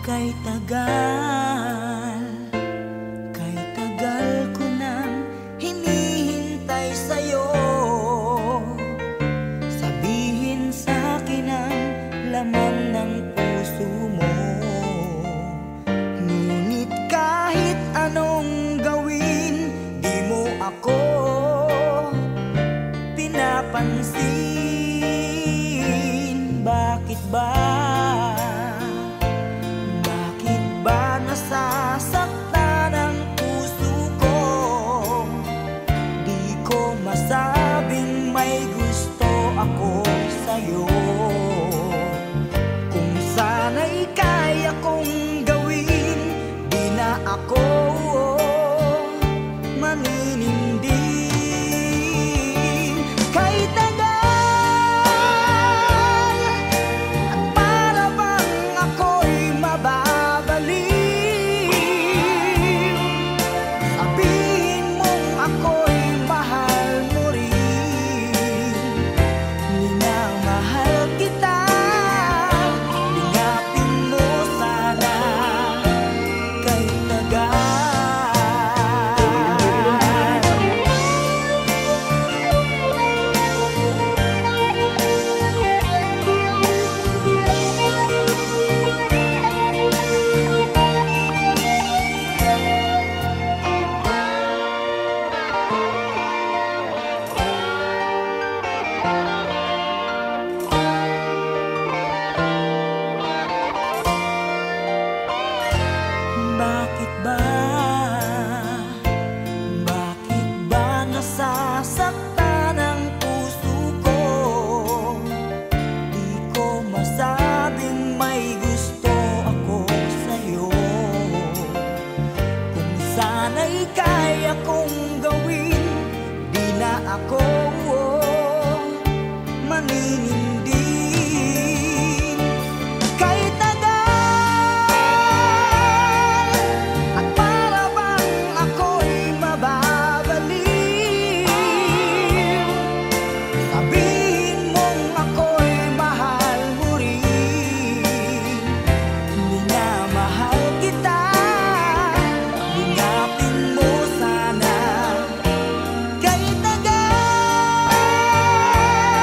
Kay tagal ko nang hinihintay sa'yo. Sabihin sa'kin ang laman ng puso mo. Ngunit kahit anong gawin, di mo ako pinapansin. Bakit ba? Nasasaktan ang puso ko. Di ko masabing may gusto ako sa'yo. Kung sana'y kaya kong gawin, di na ako maninindig. Kay tagal at para bang ako'y mababalik. Nasasaktan ang puso ko. Di ko masabing may gusto ako sa'yo. Kung sana'y kaya kong gawin, di na ako maninindig. Kay tagal at para bang ako'y mababalik. Minamahal kita, hinapin mo sana.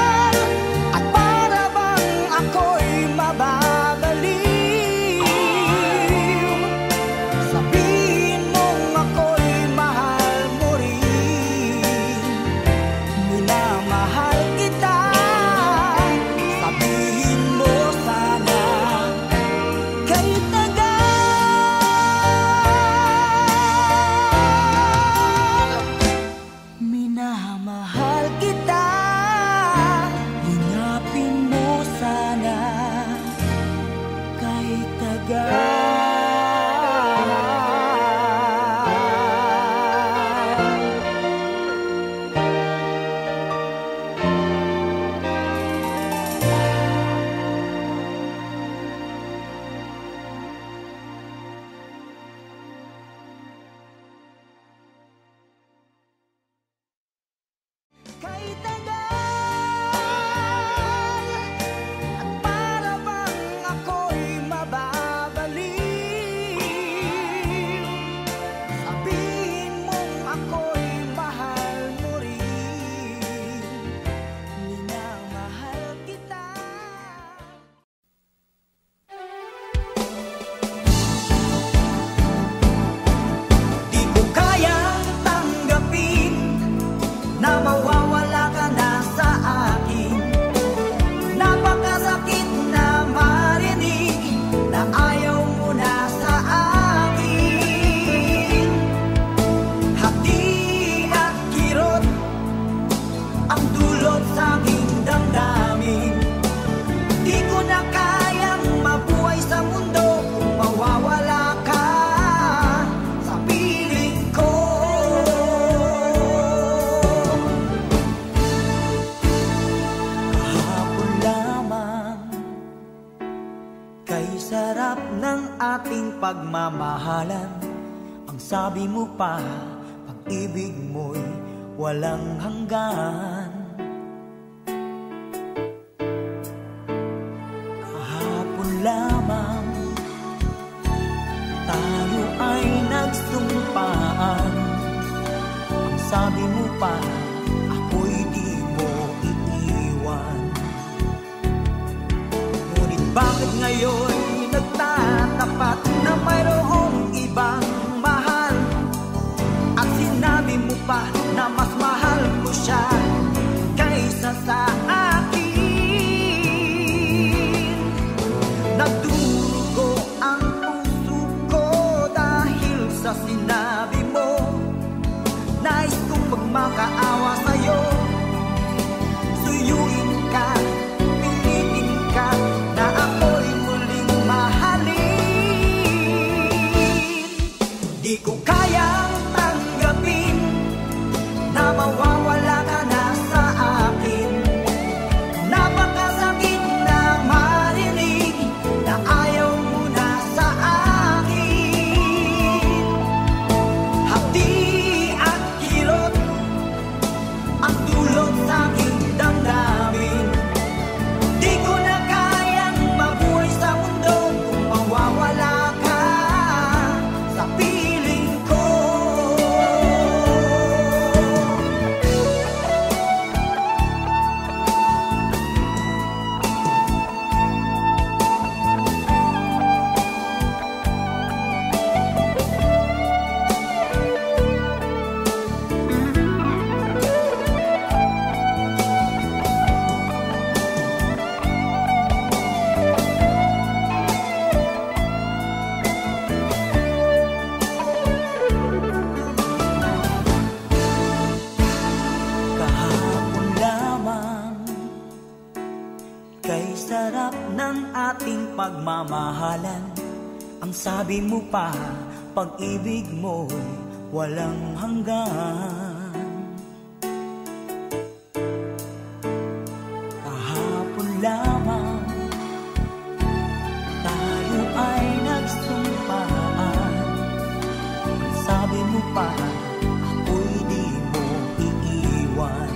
Kay tagal at para bang ako'y mababalik. Sabihin mong ako'y mahal mo rin. Minamahal kita. Di ko kayang tanggapin na mawawala ka na sa akin. Napakasakit na marinig na ayaw mo na sa akin. Hati at kirot ang dulot sa aking damdamin. Di ko na kayang mabuhay sa mundo kung mawawala ka sa piling ko. Kay sarap ng ating pagmamahalan. Ang sabi mo pa, pag-ibig mo'y walang hanggan. Kahapon lamang sinabi mo pa, ako'y di mo iiwan. Ngunit bakit ngayon nagtatapat na mayroong ibang mahal? At sinabi mo pa na mas mahal mo siya kaysa sa akin. Nagdurugo ang puso ko dahil sa sinabi mo. Nais kong magmakaawa sa'yo, suyuin ka, pilitin ka, na ako'y muling mahalin. Di ko kayang tanggapin na mawawala ka na sa akin. Napakasakit na marinig na ayaw mo na sa akin. Hapdi at kirot ang dulot sa aking damdamin. Di ko na kayang mabuhay sa mundo kung mawawala ka sa piling ko. Kahapon lamang kay sarap ng ating pagmamahalan. Ang sabi mo pa, pag-ibig mo'y walang hanggan. Kahapon lamang tayo ay nagsumpaan. Ang sabi mo pa, ako'y di mo iiwan.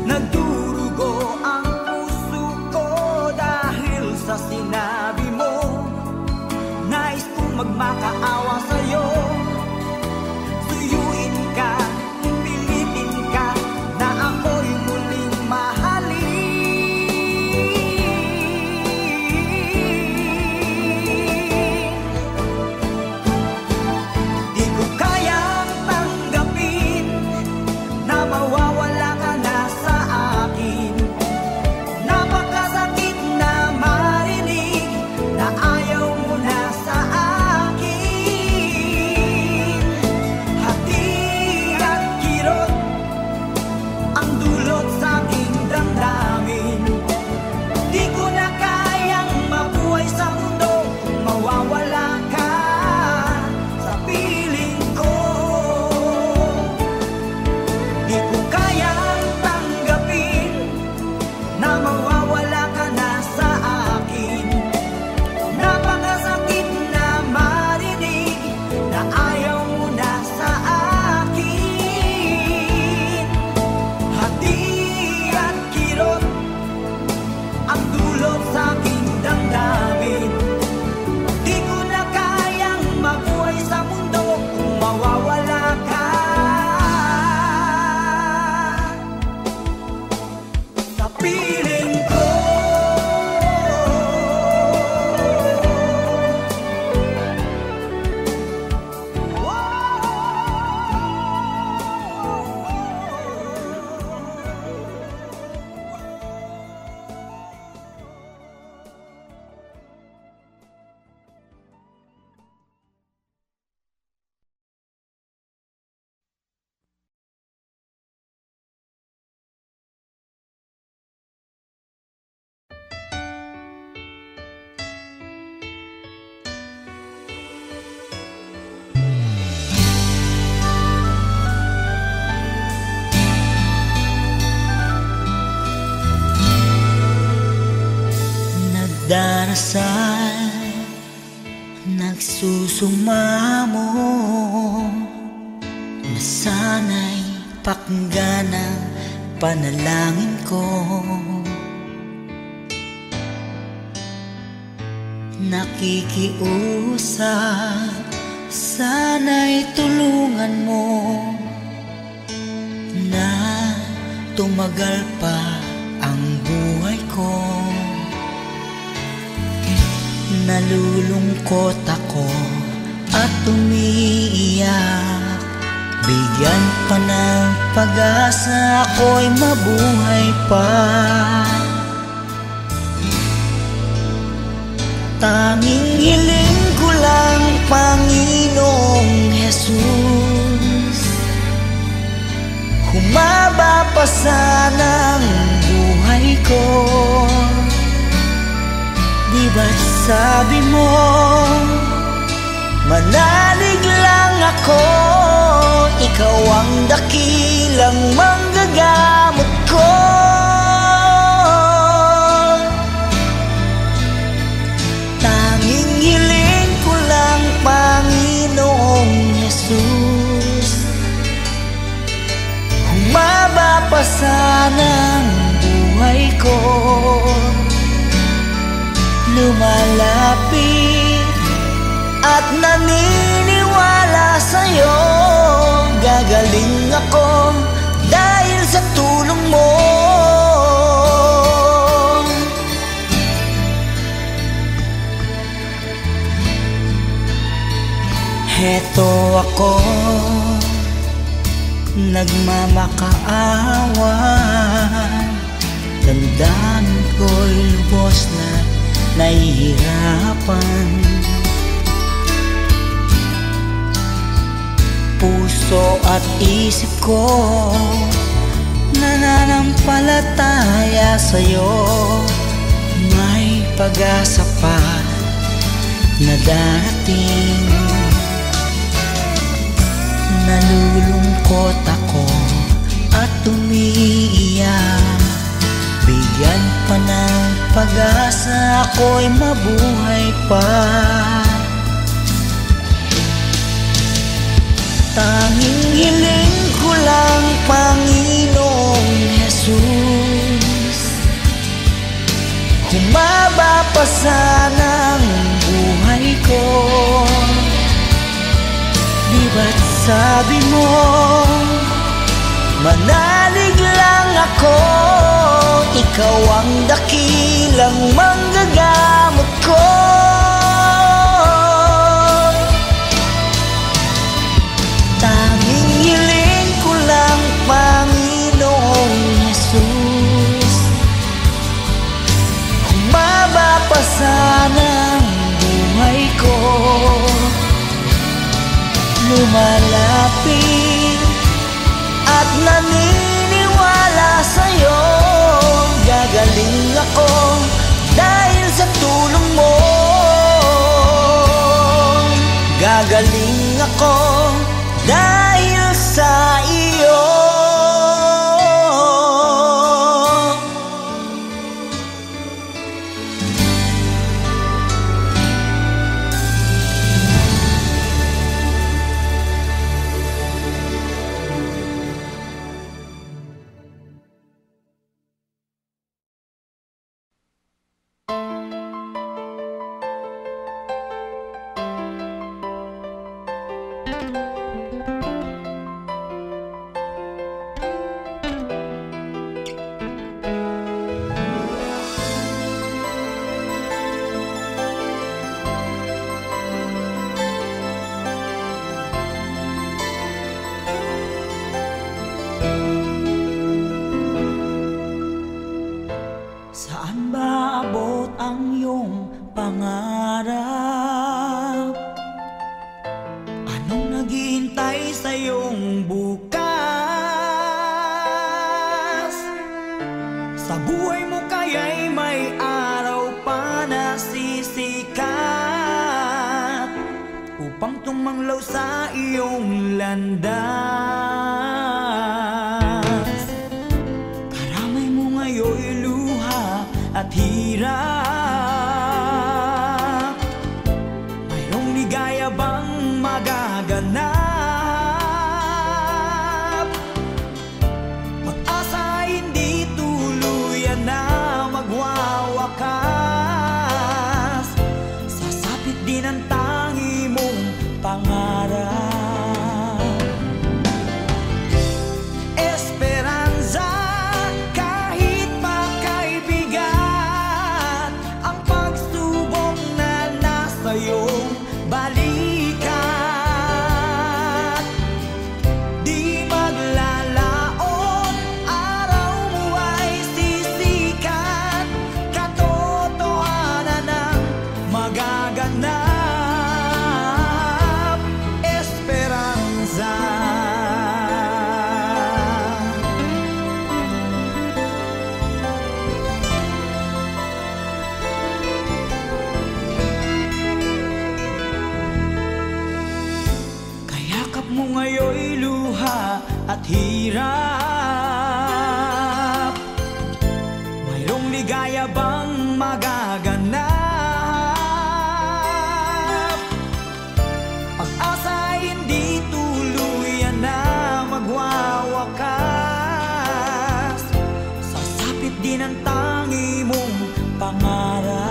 Nagdurugo ang puso ko dahil sa sinabi mo. Nais kong magmakaawa sa'yo, suyuin ka, pilitin ka, na ako'y muling mahalin. Di ko kayang tanggapin na mawawala ka na sa akin. Napakasakit na marinig na ayaw mo na sa akin. Hati at kirot ang dulot sa aking damdamin. Di ko na kayang mabuhay sa mundo kung mawawala ka sa piling ko. Di ko kayang tanggapin na mawawala ka na sa akin. Napakasakit na marinig na ayaw mo na sa akin. Hati at kirot ang dulot sa aking damdamin. Di ko na kayang mabuhay sa mundo kung mawawala ka sa piling ko. Nagdarasal, nagsusumamo, na sana'y pakinggan ang panalangin ko. Nakikiusap Sana'y tulungan mo na tumagal pa ang buhay ko. Nalulungkot ako at umiiyak. Bigyan pa ng pag-asa, ako'y mabuhay pa. Tanging hiling ko lang, Panginoong Jesus, humaba pa sana ang buhay ko. Di ba't sabi mo, manalig lang ako, ikaw ang dakilang manggagamot ko. Tanging hiling ko lang, Panginoong Jesus, humaba pa sana ang buhay ko. Lumalapit at naniniwala sa'yo, gagaling ako dahil sa tulong mo. Heto ako, nagmamakaawa. Tandaan ko'y lubos na nahihirapan. Puso at isip ko nananampalataya sa'yo. May pag-asa pa na darating. Nalulungkot ako at umiiyak. Bigyan pa ng pag-asa, ako'y mabuhay pa. Tanging hiling ko lang, Panginoong Jesus, humaba pa sana ang buhay ko. Di ba't sabi mo, manalig lang ako, ikaw ang dakilang manggagamot ko. Tanging hiling ko lang, Panginoong Jesus, humaba pa sana ang buhay ko. Lumalapit at naniniwala sa'yo, gagaling ako dahil sa tulong mo. Gagaling ako dahil sa iyo. Saan ba abot ang iyong pangarap? Anong naghihintay sa iyong bukas? Sa buhay mo kaya'y may araw pa na sisikat upang tumanglaw sa iyong landas. Karamay mo ngayon'y luha at hirap. Mayroong ligaya bang magaganap? Pag-asa hindi tuluyan na magwawakas. Sasapit din ang tangi mong pangarap. hirap. Mayroong ligaya bang magaganap? Pag-asa hindi tuluyan na magwawakas. Sasapit din ang tangi mong pangarap.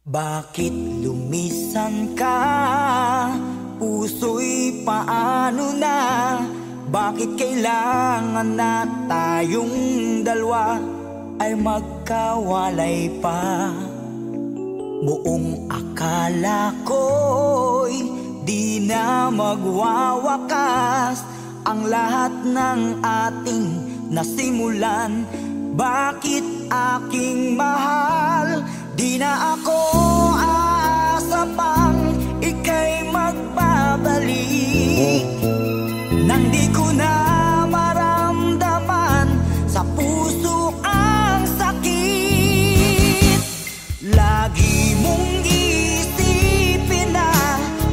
Bakit lumisan ka? Puso'y paano na? Bakit kailangan na tayong dalawa ay magkawalay pa? Buong akala ko'y di na magwawakas ang lahat ng ating nasimulan. Bakit aking mahal? Di na ako aasa pang ika'y magbabalik. Nang di ko na maramdaman sa puso ang sakit. Lagi mong isipin na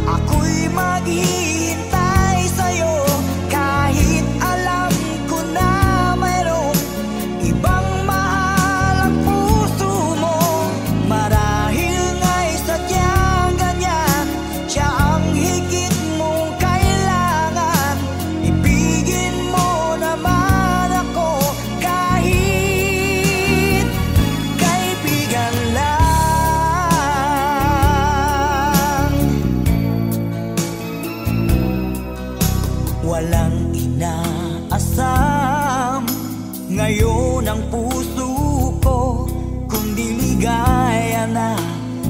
ako'y maghihintay sa'yo, kahit alam ko na mayroong ibang mahal ang puso mo. Marahil nga'y sadyang ganyan, siya ang higit mong kailangan. Ibigin mo naman ako kahit kaibigan lang. Walang inaasam ngayon ang puso ko, kundi ligaya na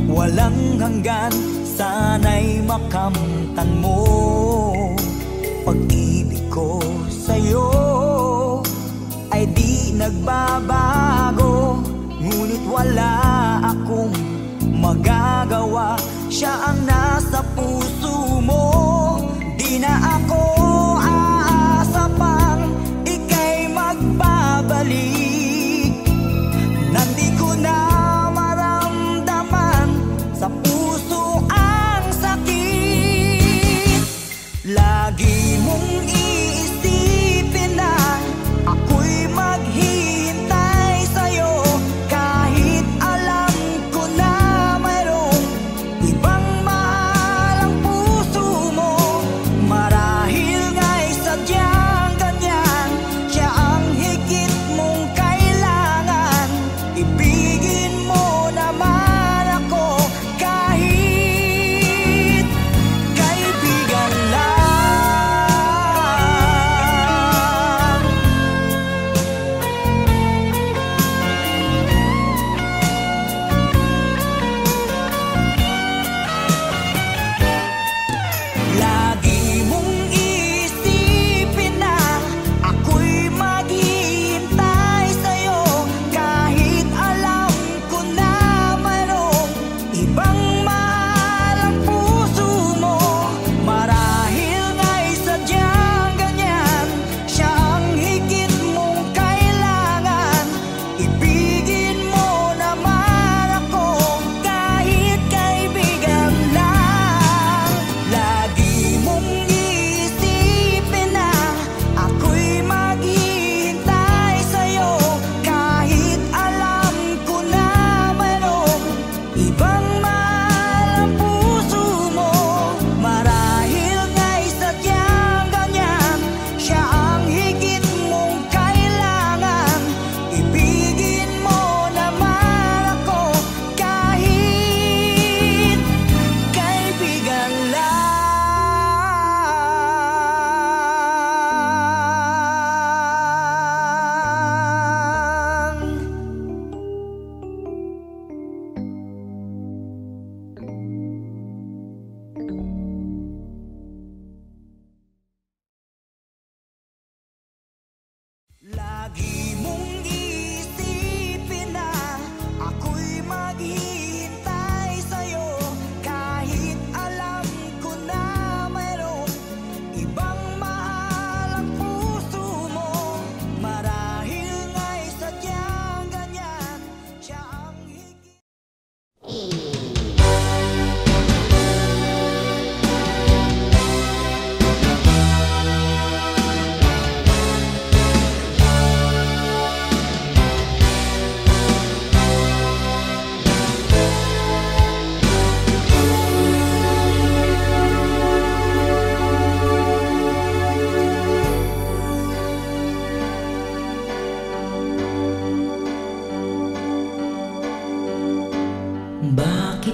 walang hanggan. Sana'y makamtan mo pag-ibig ko sa'yo ay di nagbabago. Ngunit wala akong magagawa, siya ang nasa puso mo. Di na ako aasa pang ika'y magbabalik. Nandi ko na maramdaman sa puso ang sakit. Lagi mong iisipin na ako'y maghihintay sa'yo, kahit alam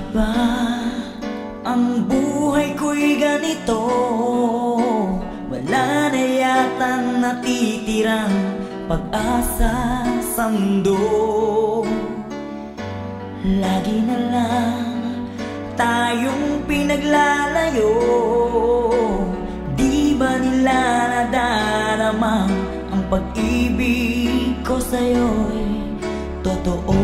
Bakit ba ang buhay ko'y ganito? Wala na yatang natitirang pag-asa sa mundo. Lagi na lang tayong pinaglalayo. Di ba nila nadarama ang pag-ibig ko sa'yo'y totoo?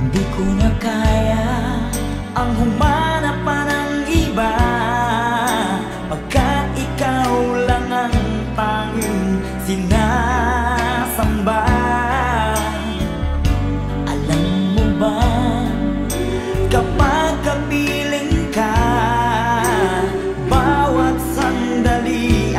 Di ko na kaya ang humanap pa ng iba, pagkat ikaw lang ang tanging sinasamba. Alam mo ba, kapag kapiling ka, bawat sandali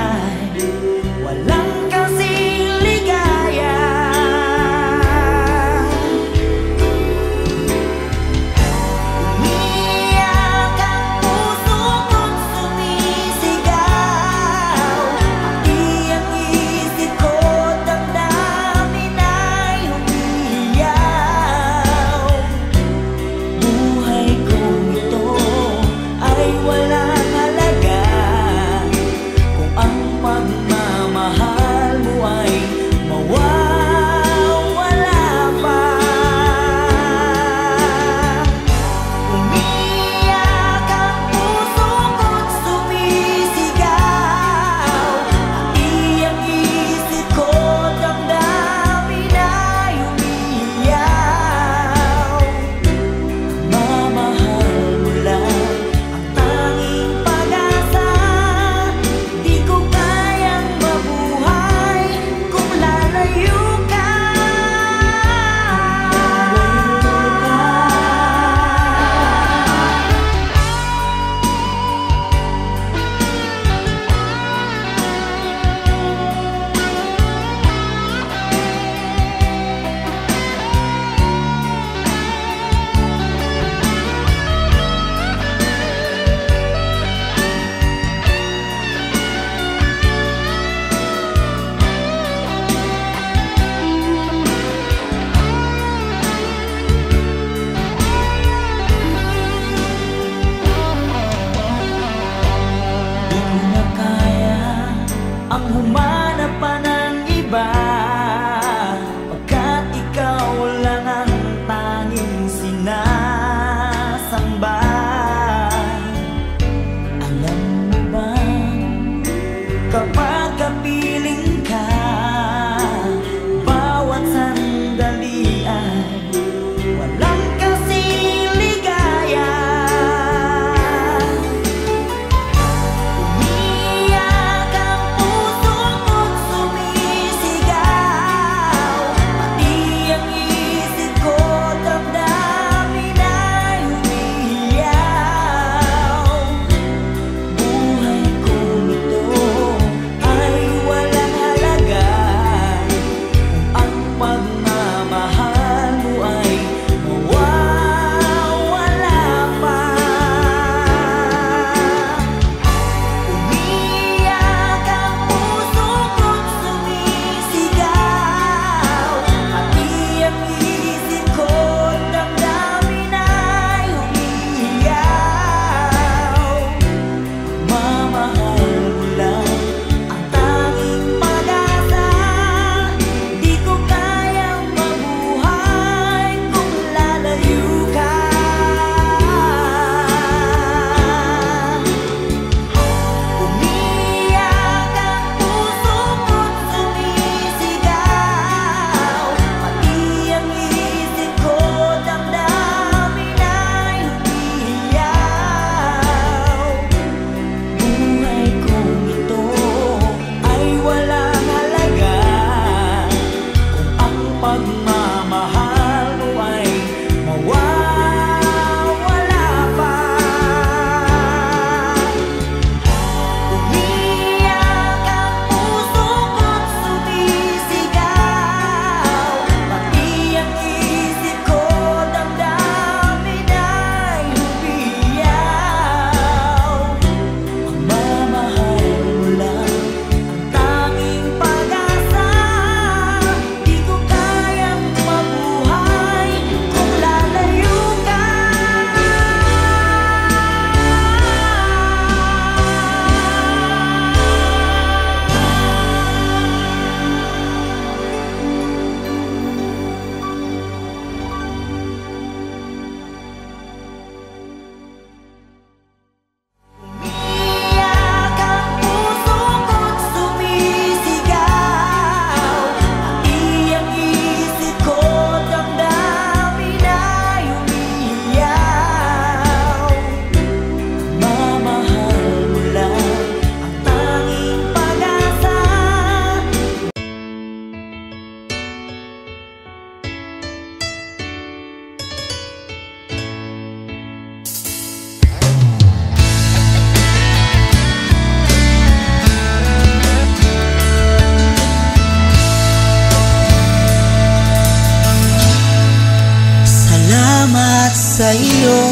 iyo,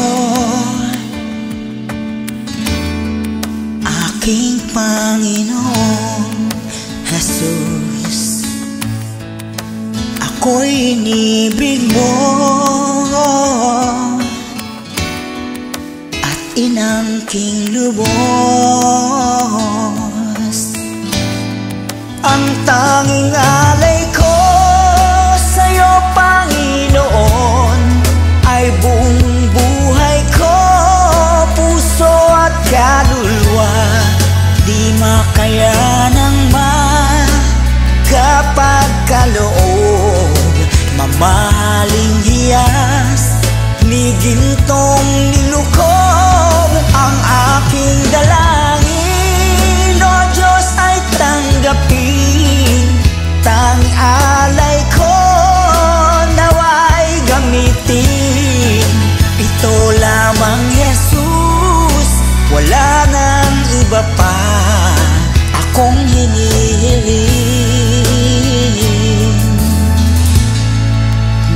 aking Panginoong Jesus. Ako'y inibig mo at inangking lubos. Ang tanging alay ko sa'yo, Panginoon, ay buong buhay ko, puso at kaluluwa. Di makayanang makapagkaloob, mamahaling hiyas ni gintong nilukob. Ang aking dalangin, O Diyos, ay tanggapin. Tanging alay ko nawa'y gamitin. Ito lamang, Jesus, wala nang iba pa akong hinihiling.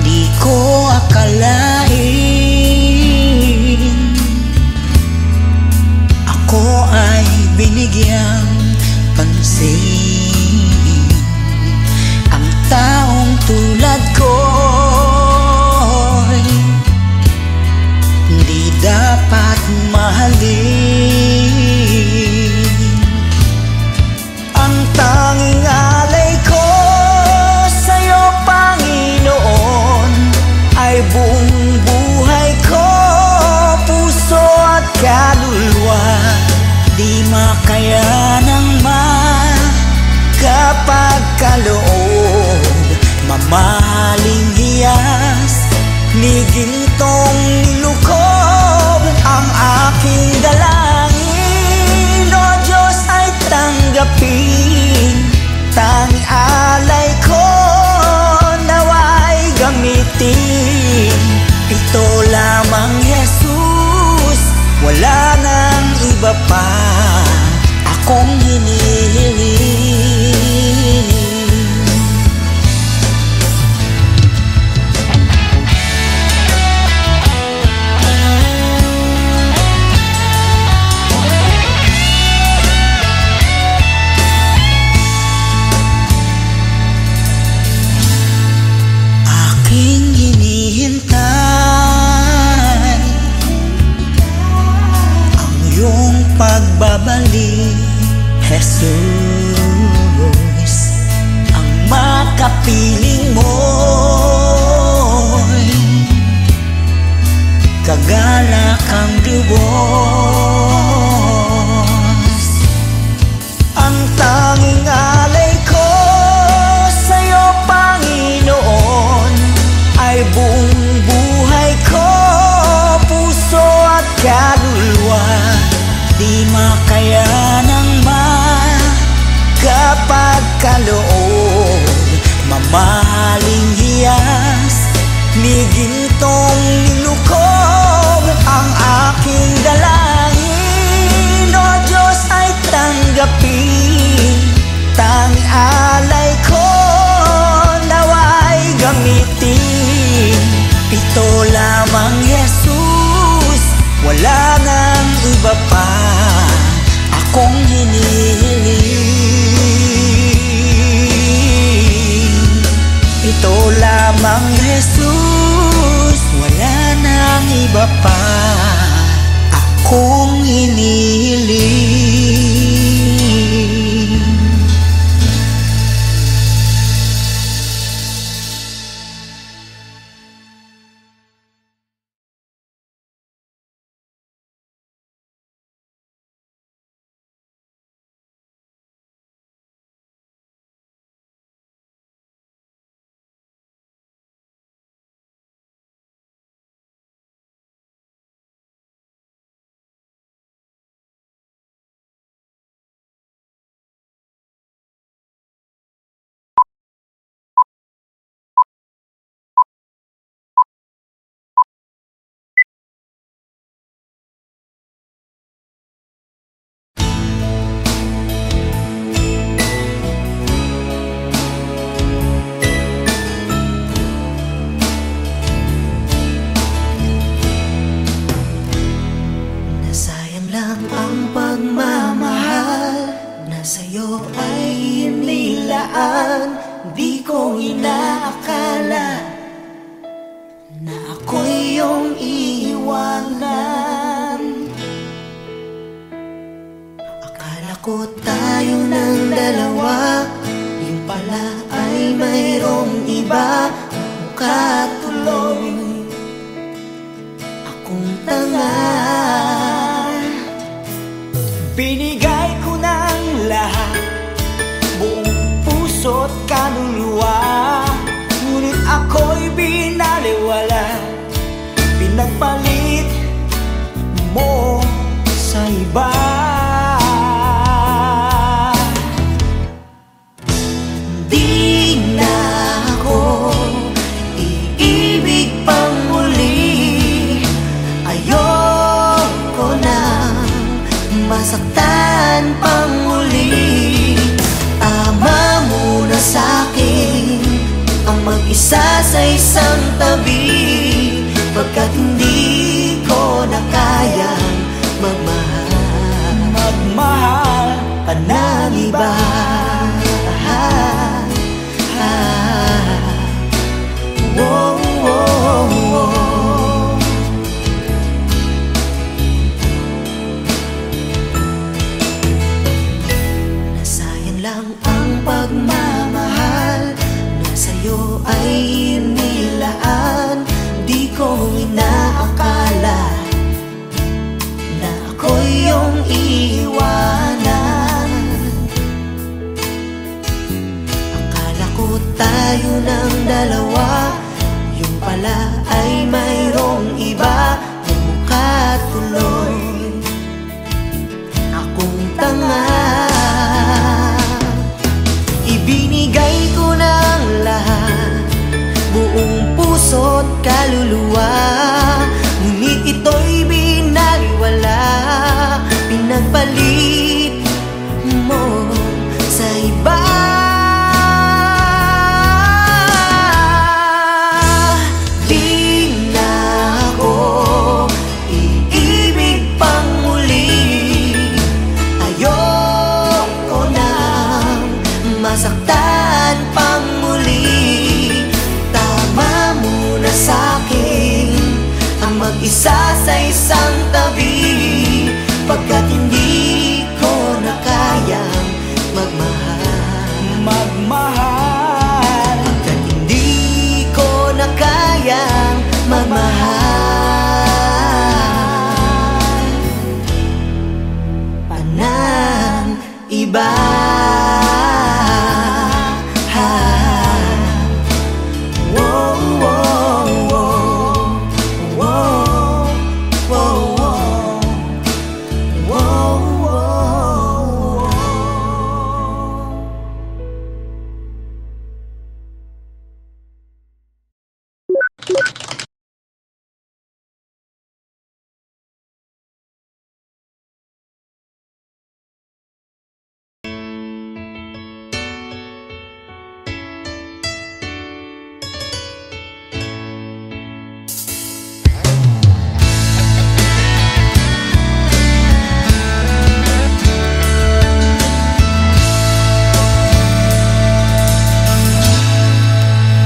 Di ko akalain ako ay binigyang pansin. Ang taong tulad ko'y di dapat mahalin. Ang tanging alay ko sa'yo, Panginoon, ay buong buhay ko, puso at kaluluwa. Di makayanang makapagkaloob, mamahaling hiyas ni gintong nilukob. Ang aking dalangin, O Diyos, ay tanggapin. Tanging alay ko nawa'y gamitin. Ito lamang, Jesus, wala nang iba pa akong hinihiling. Aking hinihintay ang iyong pagbabalik, Jesus. Ang makapiling mo'y kagalakang lubos. Ang tanging alay ko sa'yo, Panginoon, ay buong buhay ko, puso at kaluluwa. Di makayanang makapagkaloob, mamahaling hiyas ni gintong nilukob. Ang aking dalangin, O Diyos, ay tanggapin. Tanging alay ko nawa'y gamitin. Ito lamang, Jesus, wala nang iba pa akong hinihiling. Ito lamang, Jesus, wala nang iba pa akong hinihiling. nakaraan, di ko inaakala na ako'y iyong iiwanan. Akala ko tayo ng dalawa, yung pala ay mayroong iba. Mukha tuloy akong tanga. Binigay ko ng lahat, buong puso't kaluluwa, ngunit ako'y binaliwala. Pinagpalit mo sa iba. Di na ako iibig pang muli. Ayoko na masaktan pang muli. Tama muna sa'kin ang mag-isa sa isang tabi, pagkat hindi ko na kayang magmahal ka ng iba. Whoa, whoa, whoa. Nasayang lang ang pagmamahal na sa'yo ay inilaan. Di ko inaakala na ako'y iyong iiwanan. Akala ko tayo ng dalawa, yung pala ay mayroong iba. Mukha tuloy akong tanga. Ibinigay ko ng lahat, buong puso't kaluluwa, ngunit ito'y binaliwala. Pinagpalit mo sa iba. Di na ako iibig pang muli. Ayoko na masaktan pang muli. Tama muna sa'kin ang mag-isa sa isang tabi, pagkat hindi ko na kayang magmahal. Pagkat hindi ko na kayang magmahal pa ng iba.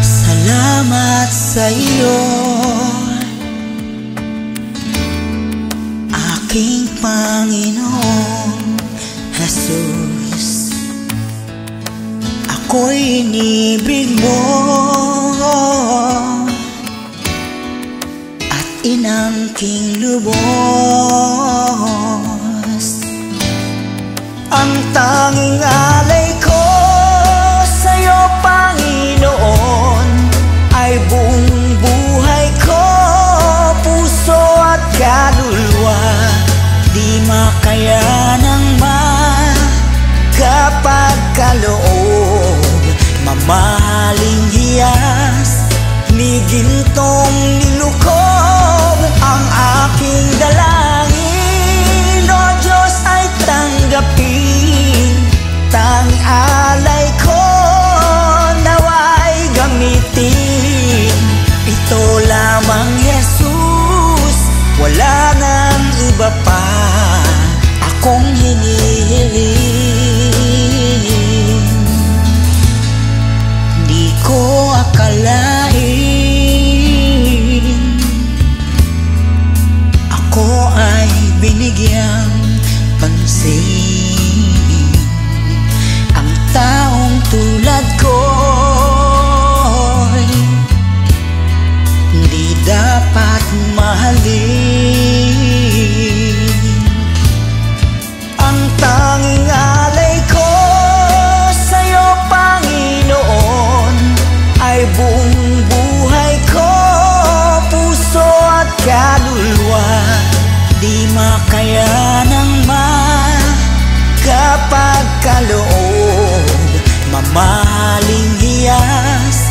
Salamat sa'yo, aking Panginoong Jesus. Ako'y inibig mo at inangking lubos. Ang tanging alay ko sa'yo, Panginoon, ay buong buhay ko, puso at kaluluwa. Di makayanang makapagkaloob, mamahaling hiyas ni gintong nilukob. Ang aking dalangin, O Diyos, ay tanggapin. Tanging alay ko nawa'y gamitin. Ito lamang, Jesus, wala nang iba pa akong hinihiling. binigyang pansin. Ang taong tulad ko'y di dapat mahalin. Ang tanging alay ko sa'yo, Panginoon, ay buong buhay ko, puso at kaluluwa. Di makayanang makapagkaloob, mamahaling hiyas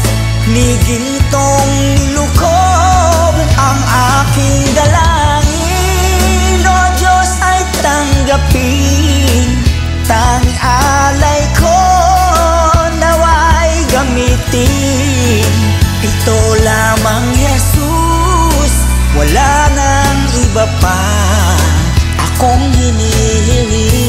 ni gintong nilukob. Ang aking dalangin, O Diyos, ay tanggapin. Tanging alay ko nawa'y gamitin. Ito lamang, Jesus, wala nang iba pa akong hinihiling.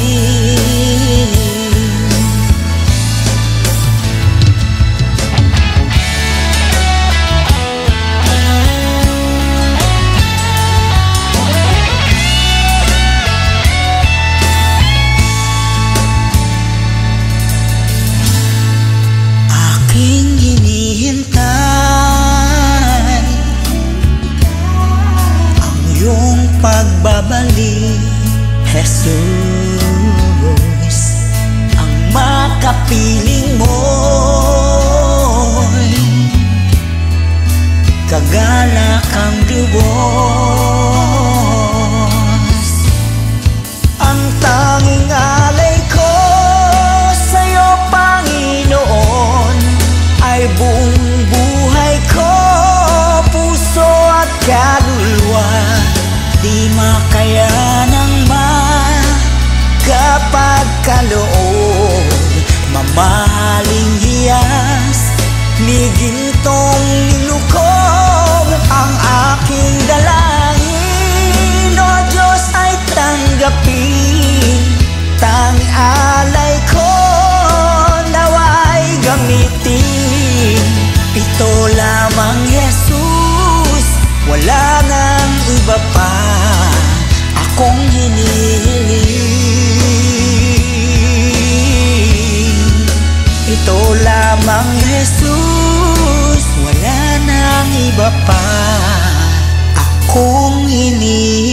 Aking hinihintay ang iyong pagbabalik, Jesus. Ang makapiling mo'y kagalakang lubos. Ang tanging alay ko sa'yo, Panginoon, ay buong buhay ko, puso at kaluluwa. Di makayanang makapagkaloob, mamahaling hiyas ni gintong nilukob. Ang aking dalangin, O Diyos, ay tanggapin. Tanging alay ko nawa'y gamitin. Ito lamang, Jesus, wala nang iba pa akong hinihiling. Ito lamang, Jesus, wala nang iba pa akong hinihiling.